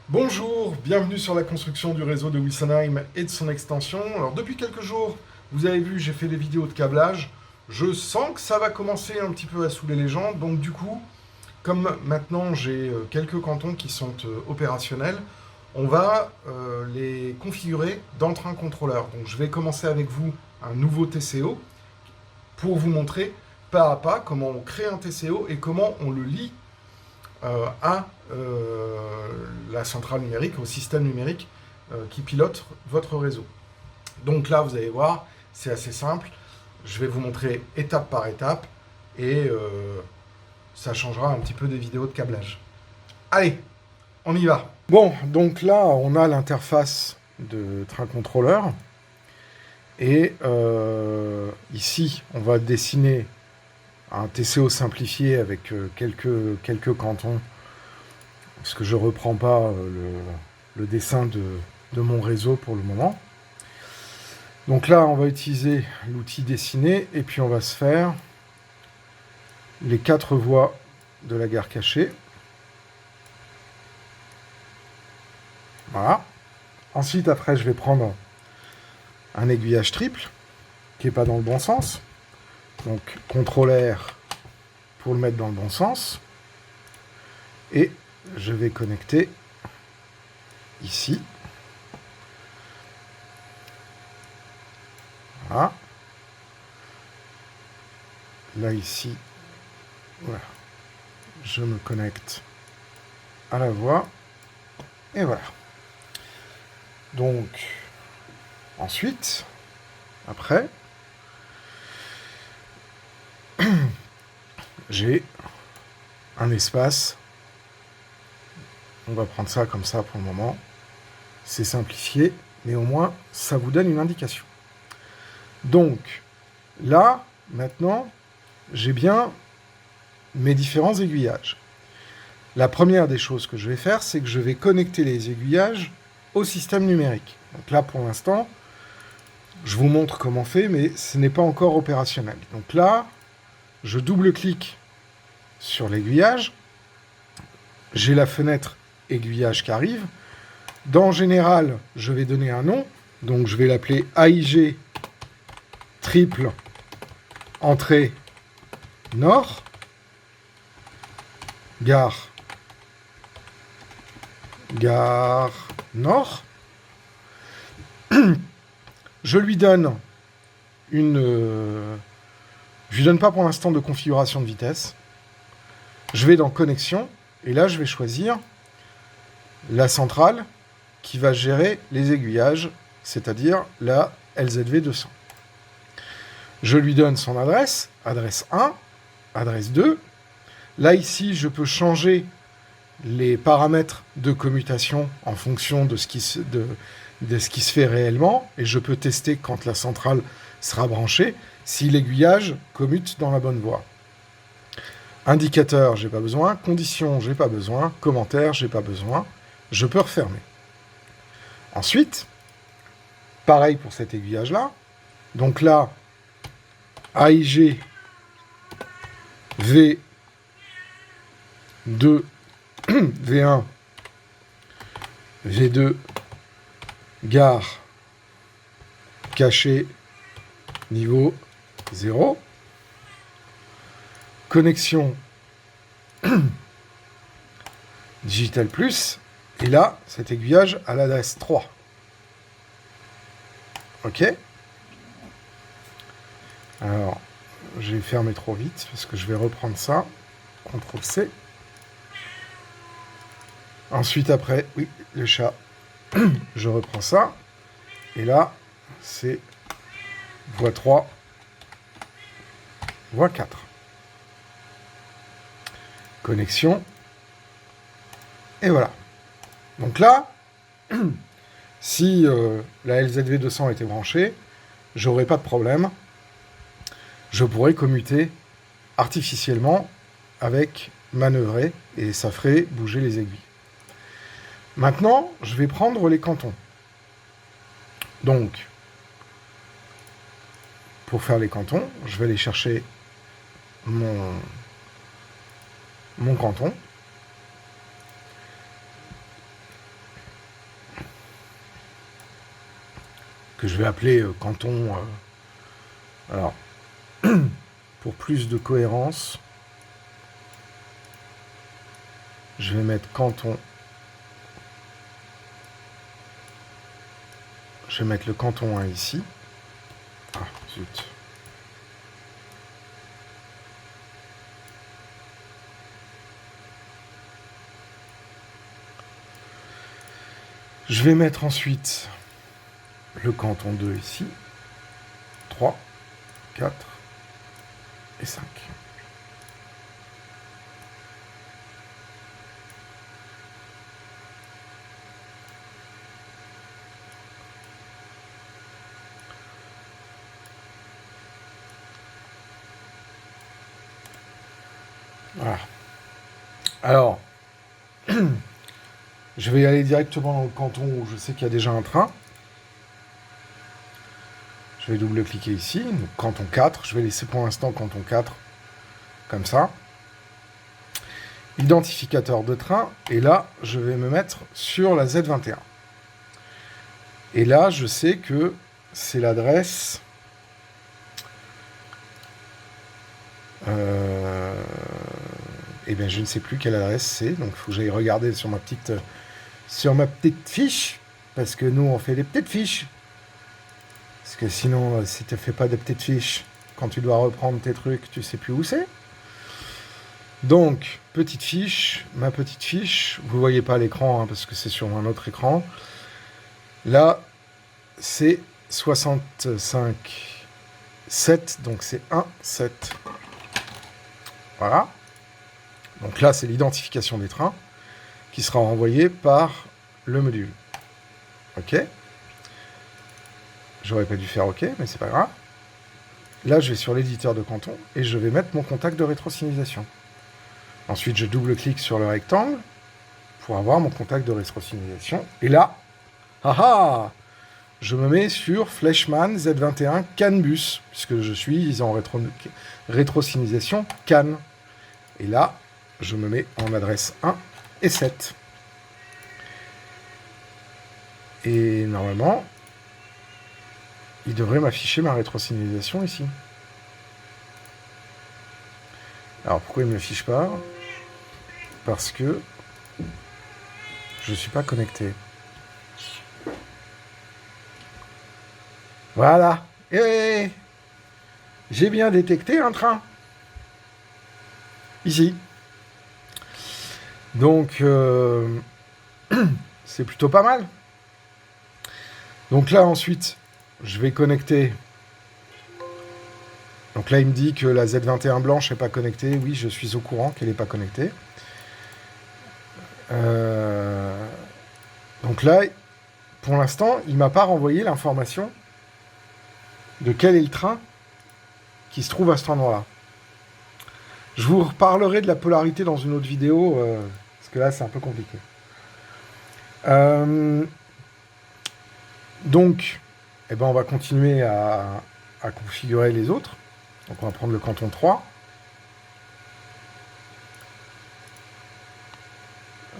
Bonjour, bienvenue sur la construction du réseau de Wessenheim et de son extension. Alors depuis quelques jours, vous avez vu, j'ai fait des vidéos de câblage. Je sens que ça va commencer un petit peu à saouler les gens. Donc du coup, comme maintenant j'ai quelques cantons qui sont opérationnels, on va les configurer dans Train Contrôleur. Donc je vais commencer avec vous un nouveau TCO pour vous montrer pas à pas comment on crée un TCO et comment on le lie à la centrale numérique, au système numérique qui pilote votre réseau. Donc là, vous allez voir, c'est assez simple. Je vais vous montrer étape par étape et ça changera un petit peu des vidéos de câblage. Allez, on y va. Bon, donc là, on a l'interface de Train Contrôleur. Et ici, on va dessiner un TCO simplifié avec quelques cantons, parce que je ne reprends pas le dessin de mon réseau pour le moment. Donc là, on va utiliser l'outil dessiner, et puis on va se faire les 4 voies de la gare cachée. Voilà. Ensuite, après, je vais prendre un aiguillage triple, qui n'est pas dans le bon sens. Donc, CTRL R pour le mettre dans le bon sens. Et je vais connecter ici. Voilà. Là, ici, voilà. Je me connecte à la voie. Et voilà. Donc, ensuite, après, j'ai un espace. On va prendre ça comme ça pour le moment. C'est simplifié, mais au moins, ça vous donne une indication. Donc, là, maintenant, j'ai bien mes différents aiguillages. La première des choses que je vais faire, c'est que je vais connecter les aiguillages au système numérique. Donc là, pour l'instant, je vous montre comment on fait, mais ce n'est pas encore opérationnel. Donc là, je double-clique sur l'aiguillage. J'ai la fenêtre aiguillage qui arrive. Dans Général, je vais donner un nom. Donc je vais l'appeler AIG triple entrée nord. Gare nord. Je lui donne je lui donne pas pour l'instant de configuration de vitesse. Je vais dans Connexion, et là, je vais choisir la centrale qui va gérer les aiguillages, c'est-à-dire la LZV 200. Je lui donne son adresse, adresse 1, adresse 2. Là, ici, je peux changer les paramètres de commutation en fonction de ce qui se fait réellement, et je peux tester quand la centrale sera branchée, si l'aiguillage commute dans la bonne voie. Indicateur, j'ai pas besoin. Condition, j'ai pas besoin. Commentaire, j'ai pas besoin. Je peux refermer. Ensuite, pareil pour cet aiguillage-là. Donc là, AIG V2 V1 V2 gare cachée niveau 0. Connexion Digital Plus, et là, cet aiguillage à l'adresse 3. OK. Alors, j'ai fermé trop vite, parce que je vais reprendre ça. CTRL-C. Ensuite, après, oui, le chat. Je reprends ça. Et là, c'est voie 3, voie 4. Connexion. Et voilà. Donc là, si la LZV 200 était branchée, j'aurais pas de problème. Je pourrais commuter artificiellement avec manœuvrer, et ça ferait bouger les aiguilles. Maintenant, je vais prendre les cantons. Donc, pour faire les cantons, je vais aller chercher mon canton. Que je vais appeler canton. Alors, pour plus de cohérence, je vais mettre canton. Je vais mettre le canton 1 ici. Ah, zut. Je vais mettre ensuite le canton 2 ici. 3, 4 et 5. Voilà. Alors, je vais aller directement dans le canton où je sais qu'il y a déjà un train. Je vais double-cliquer ici, donc canton 4. Je vais laisser pour l'instant canton 4 comme ça. Identificateur de train. Et là, je vais me mettre sur la Z21. Et là, je sais que c'est l'adresse... Eh bien, je ne sais plus quelle adresse c'est. Donc, il faut que j'aille regarder sur ma petite fiche. Parce que nous, on fait des petites fiches. Parce que sinon, si tu ne fais pas de petites fiches, quand tu dois reprendre tes trucs, tu sais plus où c'est. Donc, petite fiche, ma petite fiche. Vous ne voyez pas l'écran, hein, parce que c'est sur un autre écran. Là, c'est 65,7. Donc, c'est 1,7. Voilà. Donc là, c'est l'identification des trains qui sera envoyée par le module. OK. J'aurais pas dû faire OK, mais c'est pas grave. Là, je vais sur l'éditeur de canton et je vais mettre mon contact de rétrosignalisation. Ensuite, je double-clique sur le rectangle pour avoir mon contact de rétrosignalisation. Et là, je me mets sur Fleshman Z21 CAN-bus, puisque je suis en rétrosignalisation CAN. Et là, je me mets en adresse 1 et 7. Et normalement, il devrait m'afficher ma rétrosignalisation ici. Alors, pourquoi il ne me fiche pas? Parce que je ne suis pas connecté. Voilà. Et j'ai bien détecté un train. Ici. Donc, c'est plutôt pas mal. Donc là, ensuite, je vais connecter. Donc là, il me dit que la Z21 blanche n'est pas connectée. Oui, je suis au courant qu'elle n'est pas connectée. Donc là, pour l'instant, il ne m'a pas renvoyé l'information de quel est le train qui se trouve à cet endroit-là. Je vous reparlerai de la polarité dans une autre vidéo, parce que là, c'est un peu compliqué. Donc, eh ben, on va continuer à configurer les autres. Donc, on va prendre le canton 3.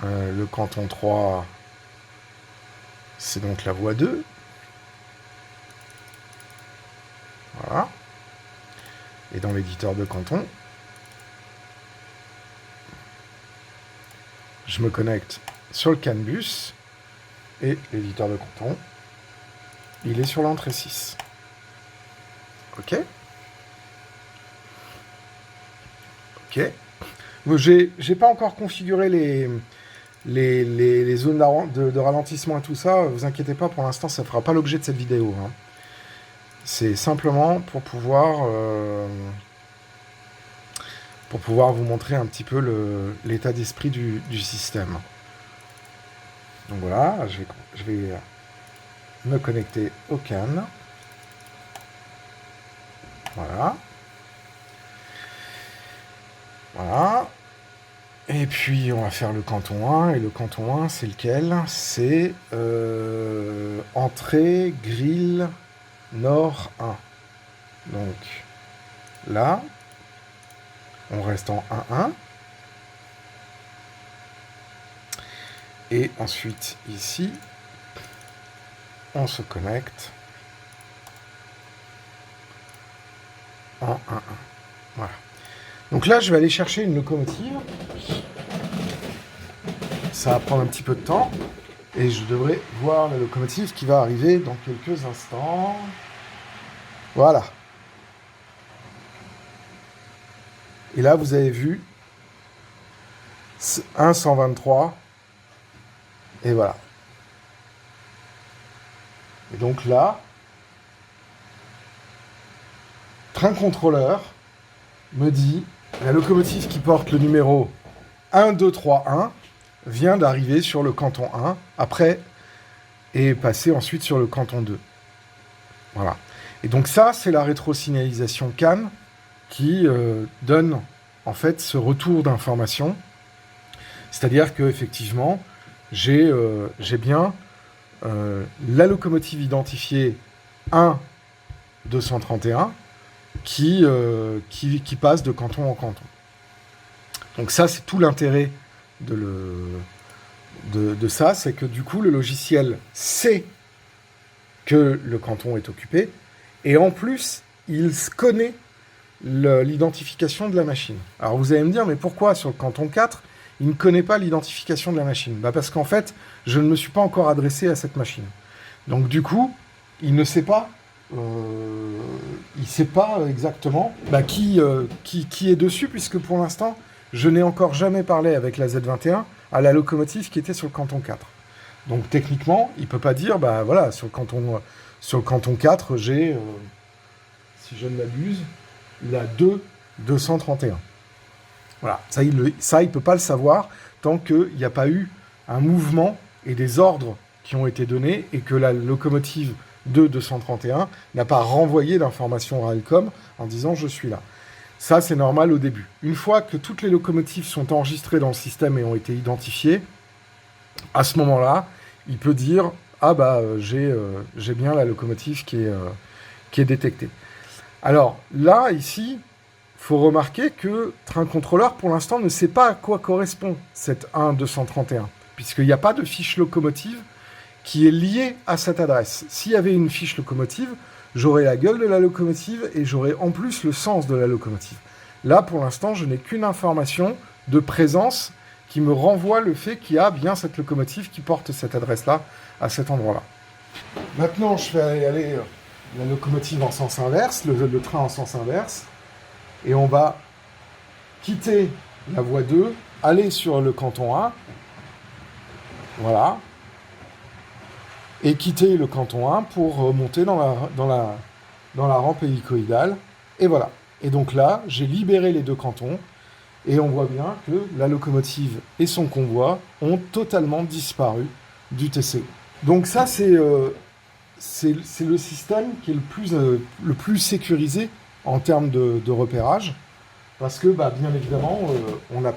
Le canton 3, c'est donc la voie 2. Voilà. Et dans l'éditeur de canton, je me connecte sur le CAN-bus et l'éditeur de canton, il est sur l'entrée 6. OK. OK. J'ai pas encore configuré les zones de ralentissement et tout ça. Vous inquiétez pas, pour l'instant, ça ne fera pas l'objet de cette vidéo. Hein. C'est simplement pour pouvoir vous montrer un petit peu l'état d'esprit du système. Donc voilà, je vais me connecter au CAN. Voilà. Voilà. Et puis, on va faire le canton 1. Et le canton 1, c'est lequel? C'est entrée, grille, nord 1. Donc, là. On reste en 1-1. Et ensuite, ici, on se connecte en 1-1. Voilà. Donc là, je vais aller chercher une locomotive. Ça va prendre un petit peu de temps. Et je devrais voir la locomotive qui va arriver dans quelques instants. Voilà. Et là, vous avez vu 1,123. Et voilà. Et donc là, train contrôleur me dit la locomotive qui porte le numéro 1231 vient d'arriver sur le canton 1, après, et passer ensuite sur le canton 2. Voilà. Et donc ça, c'est la rétrosignalisation CAN qui donne, en fait, ce retour d'information. C'est-à-dire qu'effectivement, j'ai bien la locomotive identifiée 1-231 qui passe de canton en canton. Donc ça, c'est tout l'intérêt de ça, c'est que du coup, le logiciel sait que le canton est occupé, et en plus, il connaît l'identification de la machine. Alors vous allez me dire, mais pourquoi sur le canton 4, il ne connaît pas l'identification de la machine? Parce qu'en fait, je ne me suis pas encore adressé à cette machine. Donc du coup, il ne sait pas, sait pas exactement qui est dessus, puisque pour l'instant, je n'ai encore jamais parlé avec la Z21 à la locomotive qui était sur le canton 4. Donc techniquement, il ne peut pas dire, voilà, sur le canton 4, j'ai, si je ne m'abuse, la 231. Voilà, ça il ne peut pas le savoir tant qu'il n'y a pas eu un mouvement et des ordres qui ont été donnés et que la locomotive 231 n'a pas renvoyé d'informations Railcom en disant « je suis là ». Ça, c'est normal au début. Une fois que toutes les locomotives sont enregistrées dans le système et ont été identifiées, à ce moment-là, il peut dire « ah j'ai bien la locomotive qui est détectée ». Alors là, ici, il faut remarquer que Train Contrôleur, pour l'instant, ne sait pas à quoi correspond cette 1-231, puisqu'il n'y a pas de fiche locomotive qui est liée à cette adresse. S'il y avait une fiche locomotive, j'aurais la gueule de la locomotive et j'aurais en plus le sens de la locomotive. Là, pour l'instant, je n'ai qu'une information de présence qui me renvoie le fait qu'il y a bien cette locomotive qui porte cette adresse-là, à cet endroit-là. Maintenant, je vais aller la locomotive en sens inverse, le train en sens inverse, et on va quitter la voie 2, aller sur le canton 1, voilà, et quitter le canton 1 pour monter dans la rampe hélicoïdale, et voilà. Et donc là, j'ai libéré les deux cantons, et on voit bien que la locomotive et son convoi ont totalement disparu du TCE. Donc ça, c'est le système qui est le plus sécurisé en termes de repérage, parce que, bien évidemment, on n'a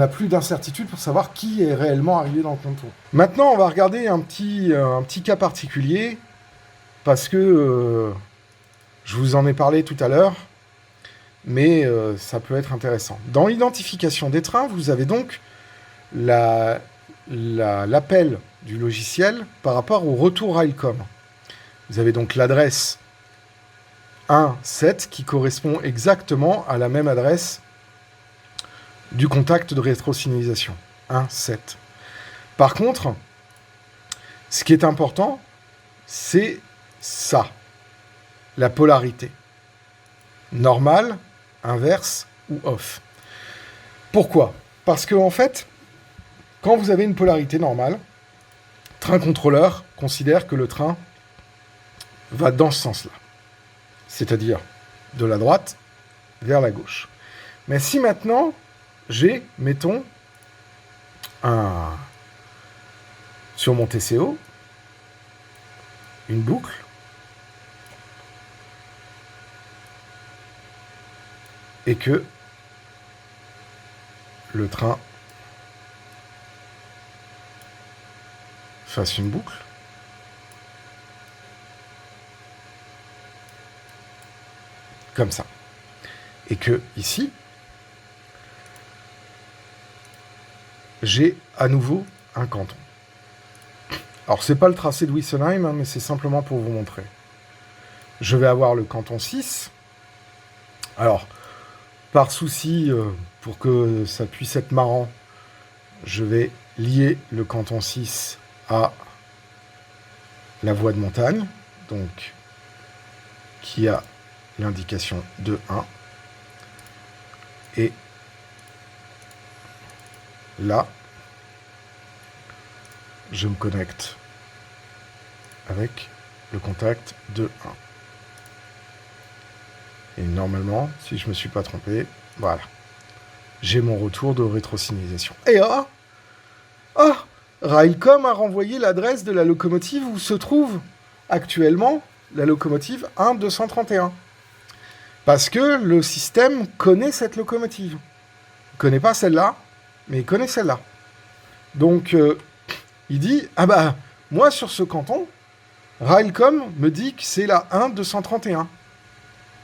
plus d'incertitude pour savoir qui est réellement arrivé dans le canton. Maintenant, on va regarder un petit cas particulier, parce que je vous en ai parlé tout à l'heure, mais ça peut être intéressant. Dans l'identification des trains, vous avez donc l'appel du logiciel par rapport au retour Railcom. Vous avez donc l'adresse 1.7 qui correspond exactement à la même adresse du contact de rétrosignalisation. 1.7. Par contre, ce qui est important, c'est ça, la polarité. Normal, inverse ou off. Pourquoi? Parce que en fait, quand vous avez une polarité normale, Train Contrôleur considère que le train va dans ce sens-là. C'est-à-dire de la droite vers la gauche. Mais si maintenant, j'ai, mettons, sur mon TCO, une boucle, et que le train fasse une boucle, comme ça. Et que, ici, j'ai à nouveau un canton. Alors, c'est pas le tracé de Wissenheim, hein, mais c'est simplement pour vous montrer. Je vais avoir le canton 6. Alors, par souci, pour que ça puisse être marrant, je vais lier le canton 6 à la voie de montagne, donc qui a l'indication de 1. Et là, je me connecte avec le contact de 1. Et normalement, si je ne me suis pas trompé, voilà. J'ai mon retour de rétrosignalisation. Et Railcom a renvoyé l'adresse de la locomotive où se trouve actuellement la locomotive 1231. Parce que le système connaît cette locomotive. Il ne connaît pas celle-là, mais il connaît celle-là. Donc, il dit, ah bah, moi sur ce canton, Railcom me dit que c'est la 1231.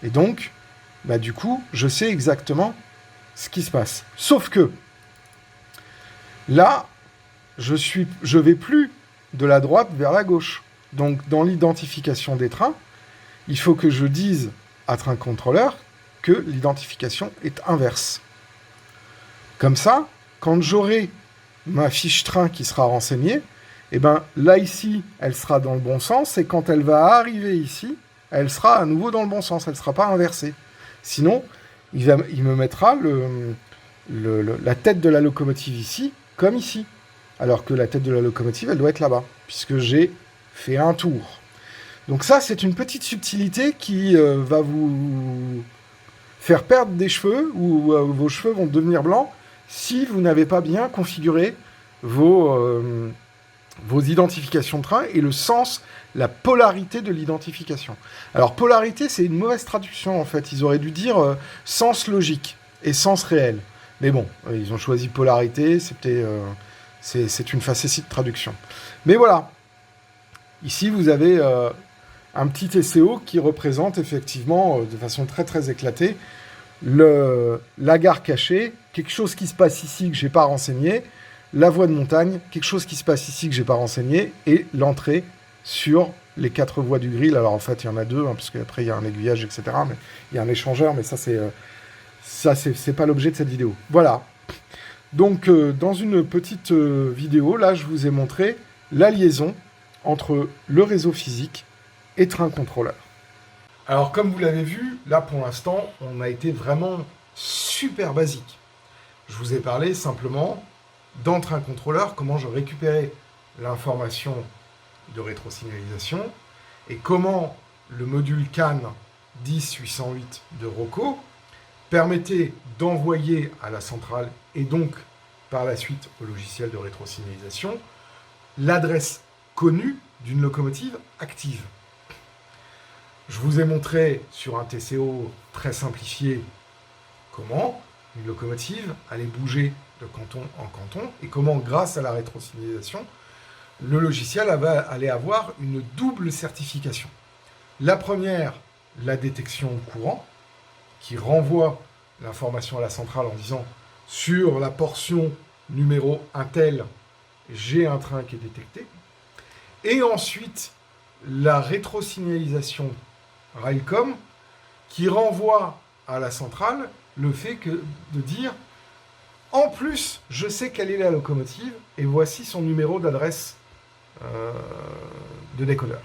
Et donc, bah du coup, je sais exactement ce qui se passe. Sauf que, là, je vais plus de la droite vers la gauche. Donc, dans l'identification des trains, il faut que je dise à train contrôleur que l'identification est inverse. Comme ça, quand j'aurai ma fiche train qui sera renseignée, et ben là, ici, elle sera dans le bon sens, et quand elle va arriver ici, elle sera à nouveau dans le bon sens, elle ne sera pas inversée. Sinon, il me mettra la tête de la locomotive ici, comme ici. Alors que la tête de la locomotive, elle doit être là-bas, puisque j'ai fait un tour. Donc ça, c'est une petite subtilité qui va vous faire perdre des cheveux, ou vos cheveux vont devenir blancs, si vous n'avez pas bien configuré vos identifications de train et le sens, la polarité de l'identification. Alors, polarité, c'est une mauvaise traduction, en fait. Ils auraient dû dire sens logique et sens réel. Mais bon, ils ont choisi polarité, c'est une facétie de traduction. Mais voilà. Ici, vous avez un petit SEO qui représente effectivement, de façon très très éclatée, la gare cachée, quelque chose qui se passe ici que je n'ai pas renseigné, la voie de montagne, quelque chose qui se passe ici que je n'ai pas renseigné, et l'entrée sur les 4 voies du grill. Alors en fait, il y en a 2, hein, parce qu'après il y a un aiguillage, etc. Mais il y a un échangeur, mais ça c'est pas l'objet de cette vidéo. Voilà. Donc dans une petite vidéo, là, je vous ai montré la liaison entre le réseau physique et train contrôleur. Alors comme vous l'avez vu, là pour l'instant, on a été vraiment super basique. Je vous ai parlé simplement dans train contrôleur, comment je récupérais l'information de rétrosignalisation et comment le module CAN 10808 de Rocco permettait d'envoyer à la centrale et donc par la suite au logiciel de rétrosignalisation l'adresse connue d'une locomotive active. Je vous ai montré sur un TCO très simplifié comment une locomotive allait bouger de canton en canton et comment, grâce à la rétrosignalisation, le logiciel allait avoir une double certification. La première, la détection courant, qui renvoie l'information à la centrale en disant « sur la portion numéro un tel, j'ai un train qui est détecté ». Et ensuite, la rétrosignalisation Railcom, qui renvoie à la centrale le fait de dire « en plus, je sais quelle est la locomotive, et voici son numéro d'adresse de décodeur ».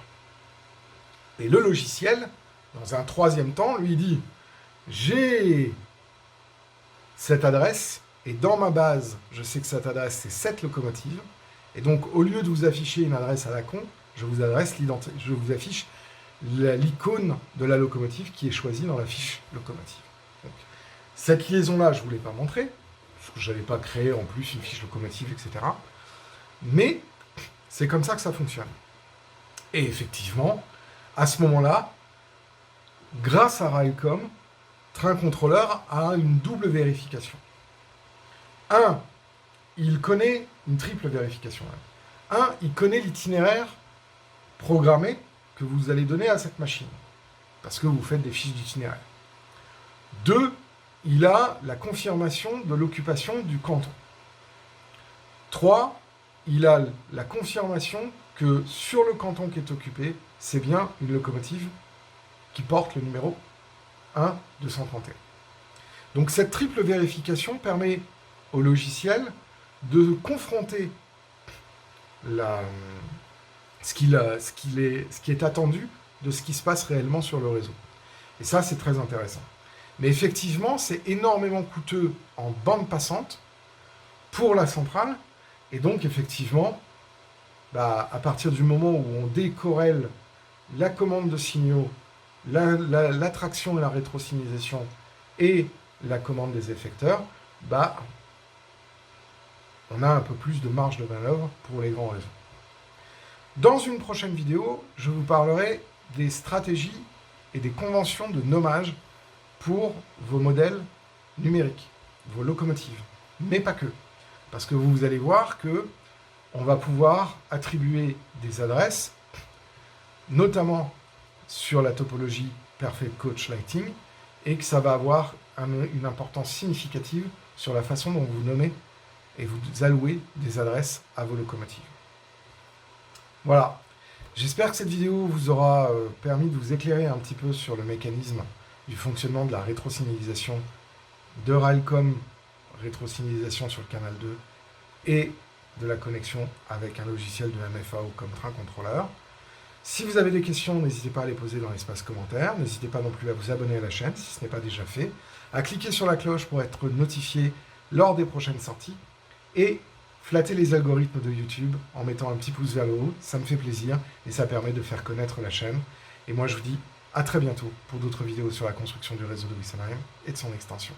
Et le logiciel, dans un troisième temps, lui dit « j'ai cette adresse, et dans ma base, je sais que cette adresse, c'est cette locomotive, et donc au lieu de vous afficher une adresse à la con, je vous affiche l'icône de la locomotive qui est choisie dans la fiche locomotive. » Donc, cette liaison-là, je ne vous l'ai pas montrée, parce que je n'avais pas créé en plus une fiche locomotive, etc. Mais c'est comme ça que ça fonctionne. Et effectivement, à ce moment-là, grâce à Railcom, Train Contrôleur a une double vérification. Il connaît une triple vérification. Il connaît l'itinéraire programmé que vous allez donner à cette machine, parce que vous faites des fiches d'itinéraire. 2, il a la confirmation de l'occupation du canton. 3, il a la confirmation que sur le canton qui est occupé, c'est bien une locomotive qui porte le numéro 1 231. Donc cette triple vérification permet au logiciel de confronter ce qui est attendu de ce qui se passe réellement sur le réseau. Et ça, c'est très intéressant. Mais effectivement, c'est énormément coûteux en bande passante pour la centrale. Et donc, effectivement, à partir du moment où on décorrèle la commande de signaux, l'attraction et la rétrosignalisation et la commande des effecteurs, on a un peu plus de marge de manœuvre pour les grands réseaux. Dans une prochaine vidéo, je vous parlerai des stratégies et des conventions de nommage pour vos modèles numériques, vos locomotives, mais pas que. Parce que vous allez voir que on va pouvoir attribuer des adresses, notamment sur la topologie Perfect Coach Lighting, et que ça va avoir une importance significative sur la façon dont vous nommez et vous allouez des adresses à vos locomotives. Voilà. J'espère que cette vidéo vous aura permis de vous éclairer un petit peu sur le mécanisme du fonctionnement de la rétrosignalisation de Railcom, rétrosignalisation sur le canal 2, et de la connexion avec un logiciel de MFAO comme train contrôleur. Si vous avez des questions, n'hésitez pas à les poser dans l'espace commentaire. N'hésitez pas non plus à vous abonner à la chaîne si ce n'est pas déjà fait, à cliquer sur la cloche pour être notifié lors des prochaines sorties, et flatter les algorithmes de YouTube en mettant un petit pouce vers le haut, ça me fait plaisir et ça permet de faire connaître la chaîne. Et moi je vous dis à très bientôt pour d'autres vidéos sur la construction du réseau de Wessenheim et de son extension.